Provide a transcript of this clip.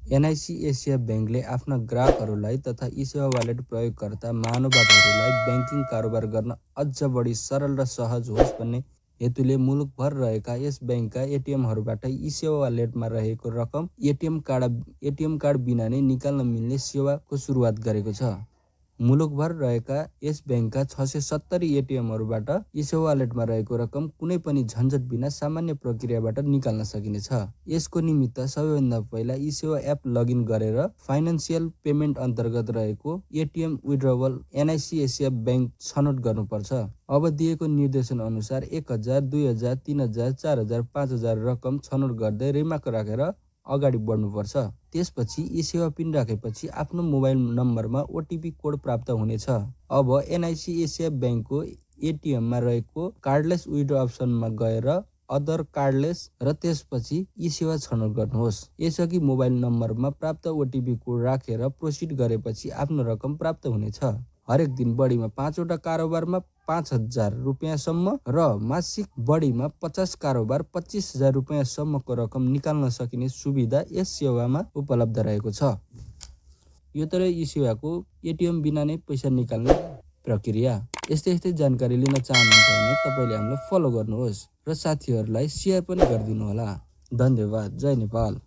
NIC Asia बैंकले आफ्ना ग्राहकहरूलाई तथा ई-सेवा वालेट प्रयोगकर्ता महानुभावहरूलाई बैंकिङ कारोबार गर्न अझ बढी सरल र सहज होस् भन्ने हेतुले मुलुकभर रहेका यस बैंकका एटिएमहरूबाट ई-सेवा वालेटमा रहेको रकम एटिएम कार्ड बिना नै निकाल्न मिल्ने सेवाको सुरुवात गरेको छ। मुलुकभर रहेका यस बैंकका 670 एटिएमहरूबाट ई-सेवा वालेटमा रहेको रकम कुनै पनि झन्झट बिना सामान्य प्रक्रियाबाट निकाल्न सकिनेछ। यसको निमित्त सबैभन्दा पहिला ई-सेवा एप लगइन गरेर फाइनान्सियल पेमेन्ट अन्तर्गत रहेको एटिएम विड्रवल एनआईसी एसिया बैंक छनौट गर्नुपर्छ। अब दिएको निर्देशन अनुसार 1000, 2000, 3000, 4000, 5000 रकम छनौट गर्दै रिमार्क राखेर अगाडि बढ्नुपर्छ। त्यसपछि ई-सेवा पिन राखेपछि आफ्नो मोबाइल नम्बरमा ओटिपी कोड प्राप्त हुनेछ। अब एनआईसी एसिया बैंकको एटिएममा रहेको कार्डलेस विड्रो अप्सनमा गएर अदर कार्डलेस र त्यसपछि ई-सेवा छनौट गर्नुहोस्। यसअघि मोबाइल नम्बरमा प्राप्त ओटिपी कोड राखेर प्रोसिड गरेपछि आफ्नो रकम प्राप्त हुनेछ। हरेक दिन बढीमा 5 वटा कारोबारमा 5000 रुपियाँसम्म र मासिक बढीमा 50 कारोबार 25000 रुपियाँसम्मको रकम निकाल्न सकिने सुविधा यस सेवामा उपलब्ध रहेको छ। यो तर यी सेवाको एटिएम बिना नै पैसा निकाल्ने प्रक्रिया। यस्तै जानकारी लिन चाहनुहुन्छ भने तपाईले हामीलाई फलो गर्नुहोस् र साथीहरूलाई सेयर पनि गरिदिनु होला। धन्यवाद। जय नेपाल।